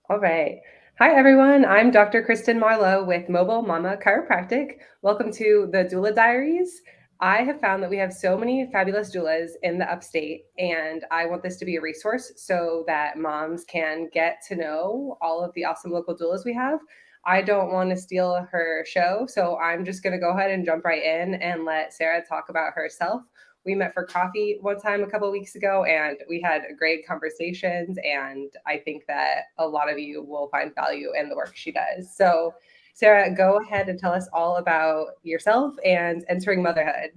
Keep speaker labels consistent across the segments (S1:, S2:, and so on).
S1: All right. Hi, everyone. I'm Dr. Kristin Marlowe with Mobile Mama Chiropractic. Welcome to the Doula Diaries. I have found that we have so many fabulous doulas in the upstate, and I want this to be a resource so that moms can get to know all of the awesome local doulas we have. I don't want to steal her show, so I'm just going to go ahead and jump right in and let Sarah talk about herself. We met for coffee one time a couple of weeks ago, and we had great conversations, and I think that a lot of you will find value in the work she does. So Sarah, go ahead and tell us all about yourself and entering motherhood.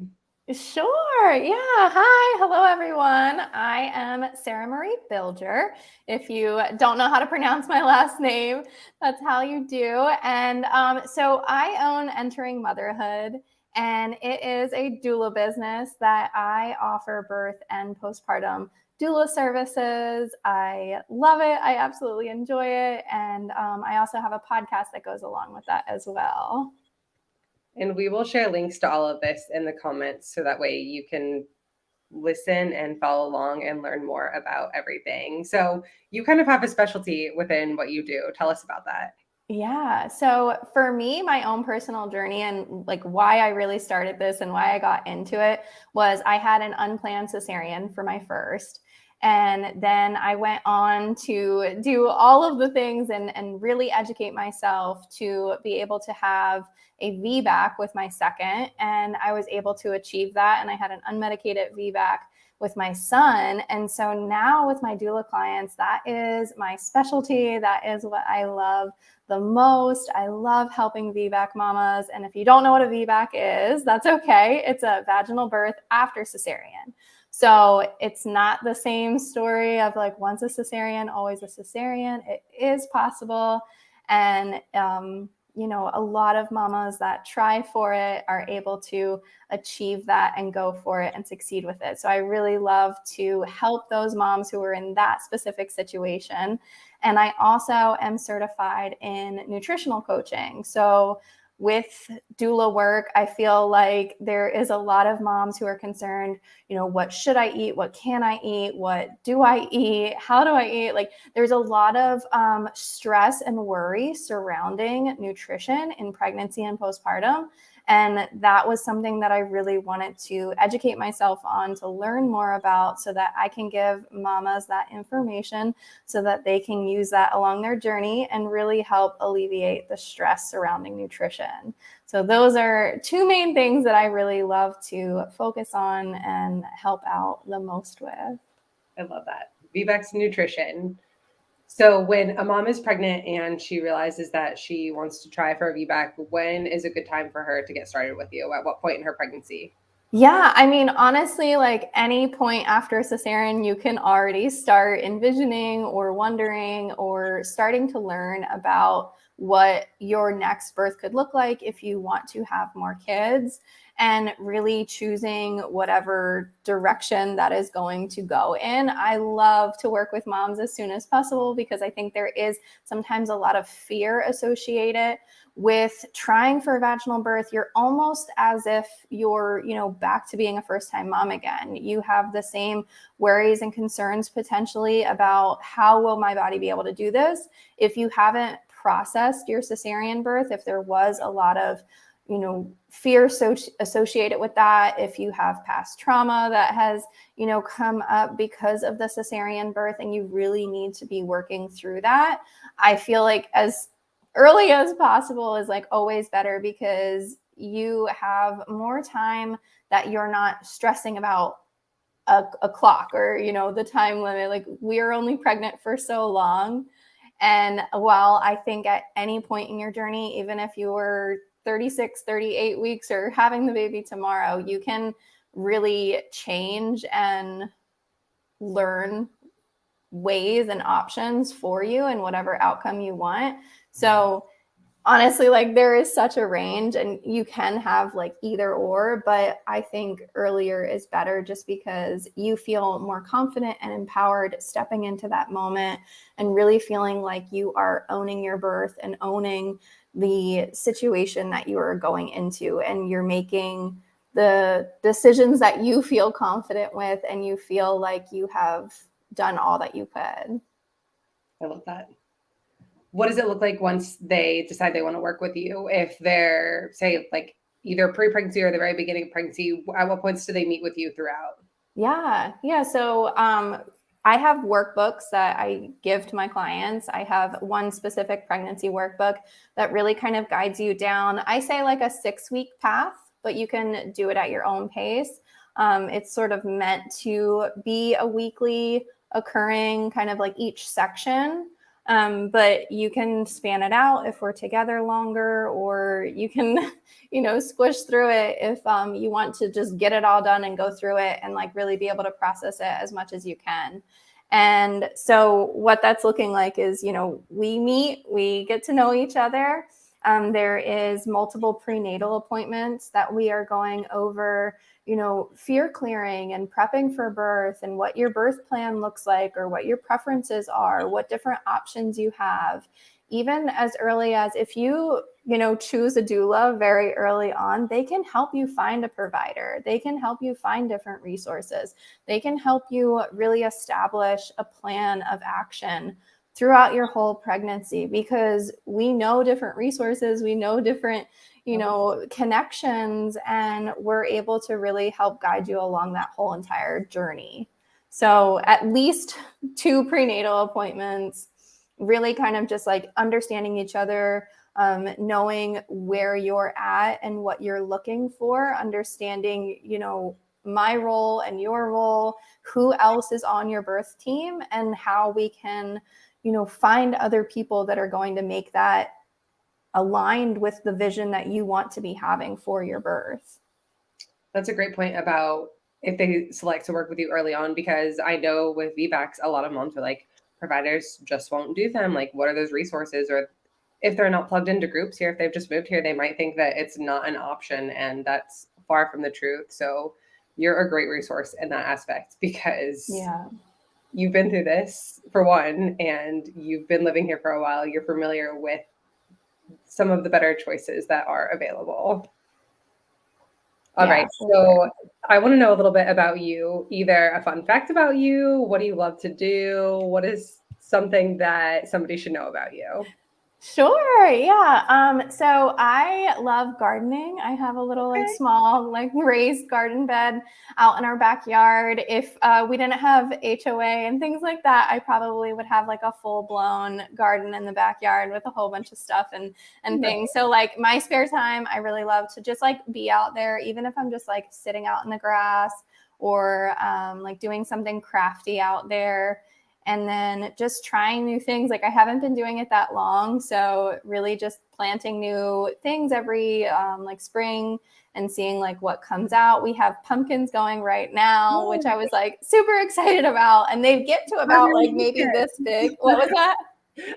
S2: Sure. Yeah. Hi. Hello, everyone. I am Sarah Marie Bilger. If you don't know how to pronounce my last name, that's how you do. And so I own Entering Motherhood, and it is a doula business that I offer birth and postpartum doula services. I love it. I absolutely enjoy it. And I also have a podcast that goes along with that as well.
S1: And we will share links to all of this in the comments so that way you can listen and follow along and learn more about everything. So you kind of have a specialty within what you do. Tell us about that.
S2: Yeah. So for me, my own personal journey and like why I really started this and why I got into it was I had an unplanned cesarean for my first. And then I went on to do all of the things and really educate myself to be able to have a VBAC with my second. And I was able to achieve that. And I had an unmedicated VBAC with my son. And so now with my doula clients, that is my specialty. That is what I love the most. I love helping VBAC mamas. And if you don't know what a VBAC is, that's okay. It's a vaginal birth after cesarean. So it's not the same story of like once a cesarean, always a cesarean. It is possible. And, a lot of mamas that try for it are able to achieve that and go for it and succeed with it. So I really love to help those moms who are in that specific situation. And I also am certified in nutritional coaching. So with doula work, I feel like there is a lot of moms who are concerned, what should I eat? What can I eat? What do I eat? How do I eat? Like there's a lot of stress and worry surrounding nutrition in pregnancy and postpartum. And that was something that I really wanted to educate myself on, to learn more about, so that I can give mamas that information so that they can use that along their journey and really help alleviate the stress surrounding nutrition. So those are two main things that I really love to focus on and help out the most with.
S1: I love that. VBAC's nutrition. So when a mom is pregnant and she realizes that she wants to try for a VBAC, when is a good time for her to get started with you? At what point in her pregnancy?
S2: Yeah, I mean, honestly, like any point after cesarean, you can already start envisioning or wondering or starting to learn about what your next birth could look like if you want to have more kids, and really choosing whatever direction that is going to go in. I love to work with moms as soon as possible because I think there is sometimes a lot of fear associated with trying for a vaginal birth. You're almost as if you're, back to being a first-time mom again. You have the same worries and concerns potentially about how will my body be able to do this if you haven't processed your cesarean birth, if there was a lot of fear associated with that, if you have past trauma that has, come up because of the cesarean birth, and you really need to be working through that. I feel like as early as possible is like always better, because you have more time that you're not stressing about a clock or, the time limit. Like we are only pregnant for so long. And while I think at any point in your journey, even if you were 36, 38 weeks or having the baby tomorrow, you can really change and learn ways and options for you and whatever outcome you want. So honestly, like there is such a range, and you can have like either or, but I think earlier is better just because you feel more confident and empowered stepping into that moment and really feeling like you are owning your birth and owning the situation that you are going into, and you're making the decisions that you feel confident with and you feel like you have done all that you could.
S1: I love that. what does it look like once they decide they want to work with you? If they're, say, like either pre-pregnancy or the very beginning of pregnancy, at what points do they meet with you throughout?
S2: Yeah. So I have workbooks that I give to my clients. I have one specific pregnancy workbook that really kind of guides you down, I say like a 6-week path, but you can do it at your own pace. It's sort of meant to be a weekly occurring kind of like each section. But you can span it out if we're together longer, or you can, squish through it if you want to just get it all done and go through it and like really be able to process it as much as you can. And so what that's looking like is, we meet, we get to know each other. There is multiple prenatal appointments that we are going over, fear clearing and prepping for birth and what your birth plan looks like, or what your preferences are, what different options you have. Even as early as if you, choose a doula very early on, they can help you find a provider. They can help you find different resources. They can help you really establish a plan of action throughout your whole pregnancy, because we know different resources, we know different, connections, and we're able to really help guide you along that whole entire journey. So at least 2 prenatal appointments, really kind of just like understanding each other, knowing where you're at and what you're looking for, understanding, my role and your role, who else is on your birth team, and how we can, find other people that are going to make that aligned with the vision that you want to be having for your birth.
S1: That's a great point about if they select to work with you early on, because I know with VBACs, a lot of moms are like, providers just won't do them. Like, what are those resources? Or if they're not plugged into groups here, if they've just moved here, they might think that it's not an option, and that's far from the truth. So you're a great resource in that aspect, because you've been through this for one, and you've been living here for a while. You're familiar with some of the better choices that are available. All right. So I want to know a little bit about you, either a fun fact about you. What do you love to do? What is something that somebody should know about you?
S2: Sure. Yeah. So I love gardening. I have a little like small like raised garden bed out in our backyard. If we didn't have HOA and things like that, I probably would have like a full blown garden in the backyard with a whole bunch of stuff and things. So like my spare time, I really love to just like be out there, even if I'm just like sitting out in the grass, or like doing something crafty out there. And then just trying new things. Like I haven't been doing it that long. So really just planting new things every like spring and seeing like what comes out. We have pumpkins going right now, which I was like super excited about. And they get to about like maybe this big. What was that?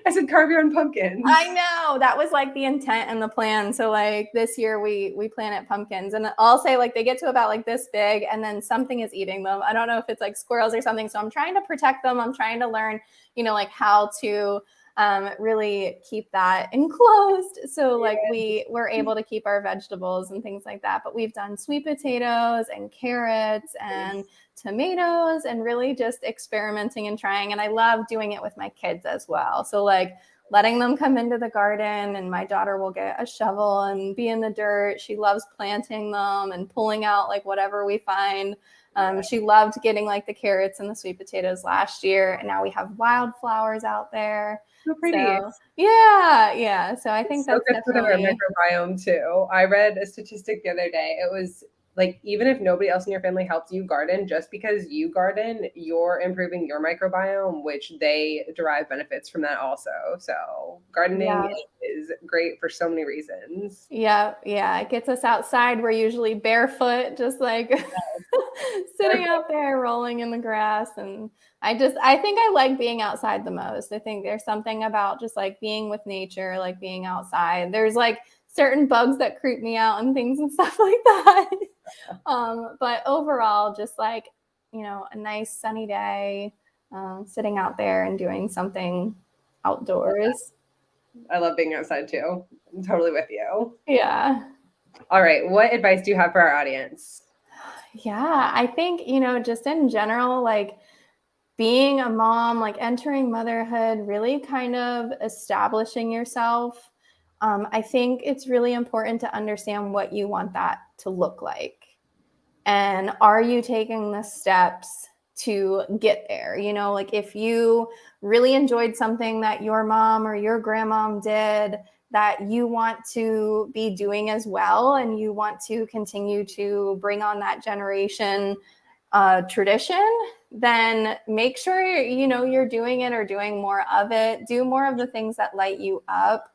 S1: I said carve your own pumpkins.
S2: I know, that was like the intent and the plan. So like this year we planted pumpkins, and I'll say like they get to about like this big, and then something is eating them. I don't know if it's like squirrels or something. So I'm trying to protect them. I'm trying to learn, like how to really keep that enclosed. So like we're able to keep our vegetables and things like that. But we've done sweet potatoes and carrots and tomatoes, and really just experimenting and trying. And I love doing it with my kids as well. So like letting them come into the garden, and my daughter will get a shovel and be in the dirt. She loves planting them and pulling out like whatever we find. She loved getting like the carrots and the sweet potatoes last year, and now we have wildflowers out there.
S1: So pretty.
S2: So, yeah. So I think that's
S1: good
S2: definitely
S1: for their microbiome too. I read a statistic the other day. It was like, even if nobody else in your family helps you garden, just because you garden, you're improving your microbiome, which they derive benefits from that also. So gardening is great for so many reasons.
S2: Yeah. It gets us outside. We're usually barefoot, just like sitting out there rolling in the grass. And I think I like being outside the most. I think there's something about just like being with nature, like being outside. There's like certain bugs that creep me out and things and stuff like that. But overall, just like, a nice sunny day, sitting out there and doing something outdoors.
S1: I love being outside too. I'm totally with you.
S2: Yeah.
S1: All right. What advice do you have for our audience?
S2: Yeah, I think, just in general, like being a mom, like entering motherhood, really kind of establishing yourself. I think it's really important to understand what you want that to look like. And are you taking the steps to get there? You know, like if you really enjoyed something that your mom or your grandmom did that you want to be doing as well, and you want to continue to bring on that generation tradition, then make sure you're doing it or doing more of it. Do more of the things that light you up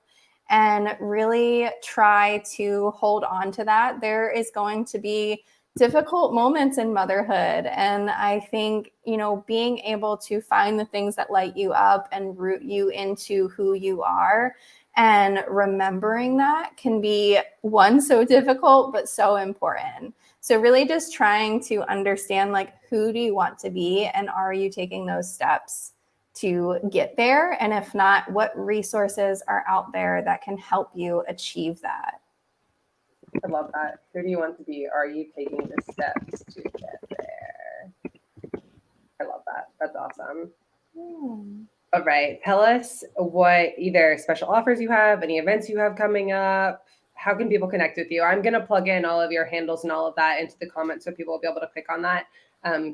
S2: and really try to hold on to that. There is going to be difficult moments in motherhood. And I think, being able to find the things that light you up and root you into who you are and remembering that can be so difficult, but so important. So really just trying to understand, like, who do you want to be and are you taking those steps to get there? And if not, what resources are out there that can help you achieve that?
S1: I love that. Who do you want to be? Are you taking the steps to get there? I love that. That's awesome. All right. Tell us what either special offers you have, any events you have coming up. How can people connect with you? I'm going to plug in all of your handles and all of that into the comments so people will be able to click on that.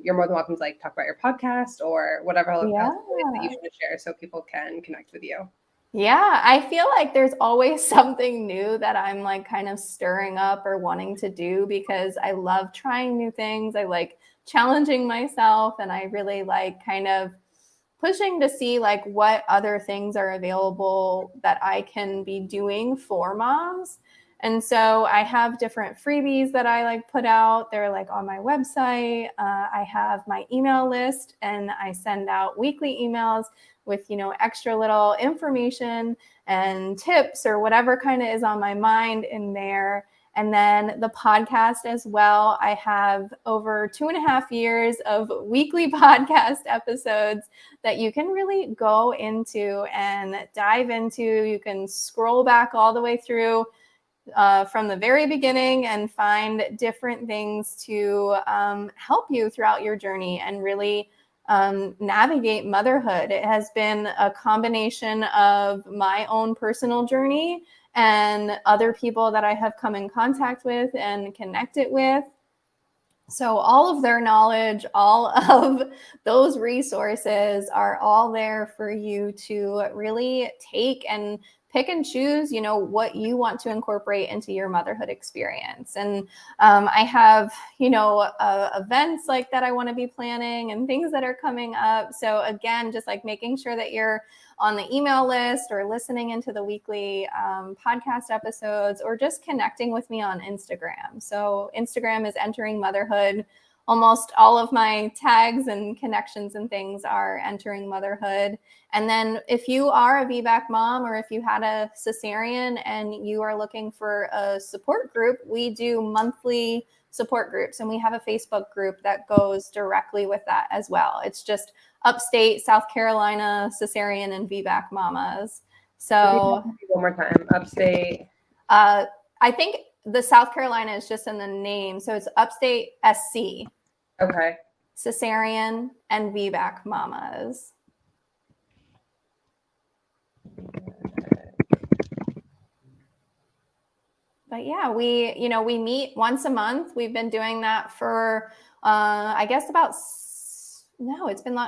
S1: You're more than welcome to talk about your podcast or whatever else that you should share so people can connect with you.
S2: Yeah, I feel like there's always something new that I'm kind of stirring up or wanting to do because I love trying new things. I like challenging myself, and I really like kind of pushing to see what other things are available that I can be doing for moms. And so I have different freebies that I put out. They're on my website. I have my email list, and I send out weekly emails with extra little information and tips or whatever kind of is on my mind in there. And then the podcast as well. I have over 2.5 years of weekly podcast episodes that you can really go into and dive into. You can scroll back all the way through from the very beginning and find different things to help you throughout your journey and really navigate motherhood. It has been a combination of my own personal journey and other people that I have come in contact with and connected with. So all of their knowledge, all of those resources are all there for you to really take and pick and choose, what you want to incorporate into your motherhood experience. And I have, events that I want to be planning and things that are coming up. So again, just making sure that you're on the email list or listening into the weekly podcast episodes or just connecting with me on Instagram. So Instagram is Entering Motherhood. Almost all of my tags and connections and things are Entering Motherhood. And then if you are a VBAC mom or if you had a cesarean and you are looking for a support group, we do monthly support groups, and we have a Facebook group that goes directly with that as well. It's just upstate South Carolina cesarean and VBAC mamas. So
S1: one more time, upstate.
S2: I think the South Carolina is just in the name. So it's upstate SC.
S1: Okay.
S2: Cesarean and VBAC mamas. But yeah, we meet once a month. We've been doing that for, I guess it's been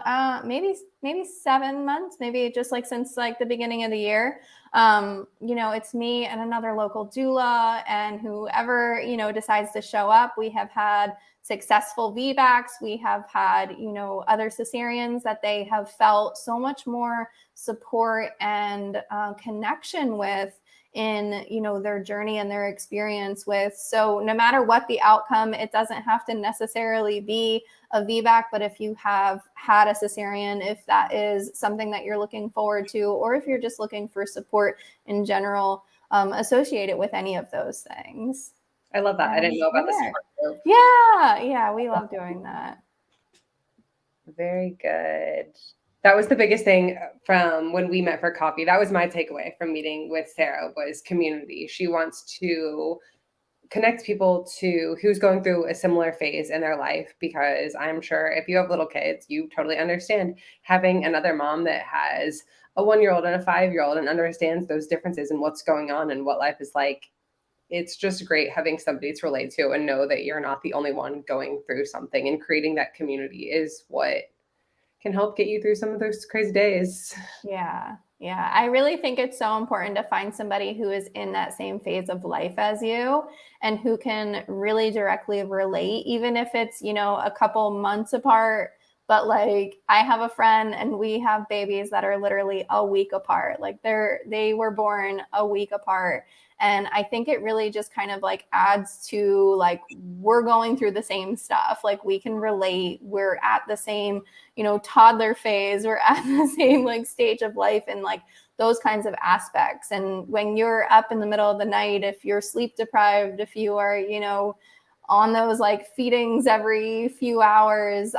S2: maybe 7 months, maybe just since the beginning of the year. It's me and another local doula and whoever, decides to show up. We have had successful VBACs. We have had, other cesareans that they have felt so much more support and connection with in their journey and their experience with. So no matter what the outcome, it doesn't have to necessarily be a VBAC, but if you have had a cesarean, if that is something that you're looking forward to, or if you're just looking for support in general, associated with any of those things.
S1: I love that. I didn't know about the support group.
S2: Yeah, we love doing that.
S1: Very good. That was the biggest thing from when we met for coffee. That was my takeaway from meeting with Sarah was community. She wants to connect people to who's going through a similar phase in their life, because I'm sure if you have little kids, you totally understand having another mom that has a 1-year-old and a 5-year-old and understands those differences and what's going on and what life is like. It's just great having somebody to relate to and know that you're not the only one going through something, and creating that community is what can help get you through some of those crazy days.
S2: Yeah. Yeah. I really think it's so important to find somebody who is in that same phase of life as you and who can really directly relate, even if it's, a couple months apart. But like, I have a friend and we have babies that are literally a week apart. Like they were born a week apart. And I think it really just kind of like adds to like, we're going through the same stuff. Like we can relate. We're at the same, toddler phase. We're at the same like stage of life and like those kinds of aspects. And when you're up in the middle of the night, if you're sleep deprived, if you are, on those like feedings every few hours,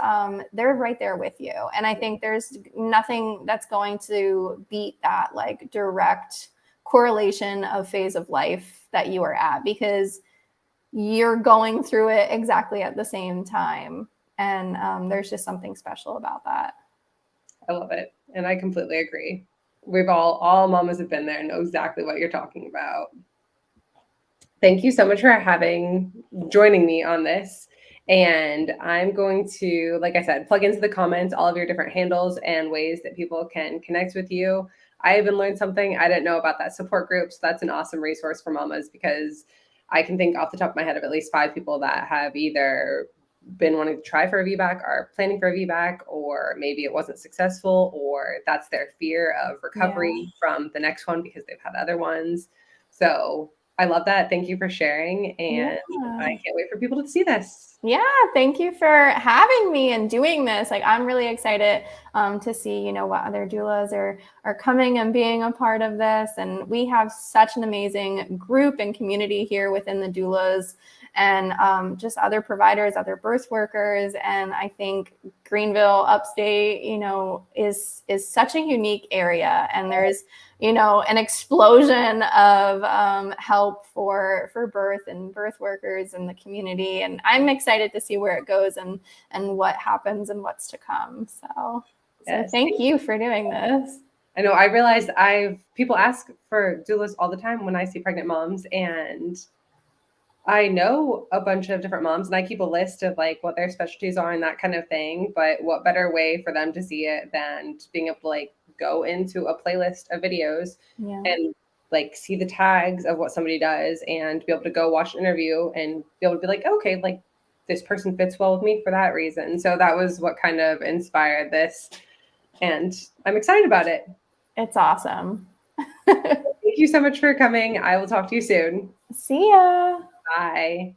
S2: they're right there with you. And I think there's nothing that's going to beat that like direct correlation of phase of life that you are at, because you're going through it exactly at the same time. And there's just something special about that.
S1: I love it. And I completely agree. We've all mamas have been there and know exactly what you're talking about. Thank you so much for joining me on this. And I'm going to, like I said, plug into the comments all of your different handles and ways that people can connect with you. I even learned something I didn't know about that support group. So that's an awesome resource for mamas, because I can think off the top of my head of at least 5 people that have either been wanting to try for a VBAC, are planning for a VBAC, or maybe it wasn't successful, or that's their fear of recovery from the next one because they've had other ones. So I love that. Thank you for sharing. And I can't wait for people to see this.
S2: Yeah, thank you for having me and doing this. Like, I'm really excited to see, what other doulas are coming and being a part of this. And we have such an amazing group and community here within the doulas, and just other providers, other birth workers. And I think Greenville, upstate, is such a unique area. And there's, an explosion of help for birth and birth workers in the community. And I'm excited to see where it goes and what happens and what's to come. So thank you for doing this.
S1: I know I realized people ask for doulas all the time when I see pregnant moms, and I know a bunch of different moms and I keep a list of like what their specialties are and that kind of thing. But what better way for them to see it than being able to like go into a playlist of videos and like see the tags of what somebody does and be able to go watch an interview and be able to be like, okay, like this person fits well with me for that reason. So that was what kind of inspired this. And I'm excited about it.
S2: It's awesome.
S1: Thank you so much for coming. I will talk to you soon.
S2: See ya.
S1: Bye.